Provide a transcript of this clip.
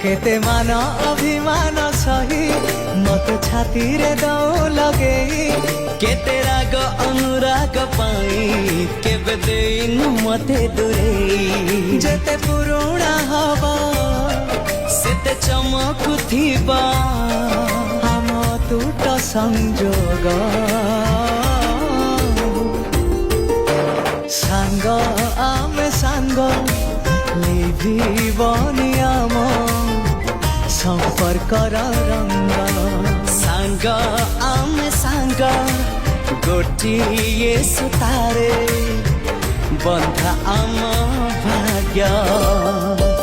केते मान अभिमान सही मत छाती रे दौ लगे केते राग अनुराग पाई केबे देनु मते दूरे जेते पुरुणा हवा सेते चमकुथिबा हम टूट संजोग सांग आमे सांग लिभिबनी आम संपर्कर रंग सांग आमे सांग गोटिए सुतारे बंधा आम भाग्य।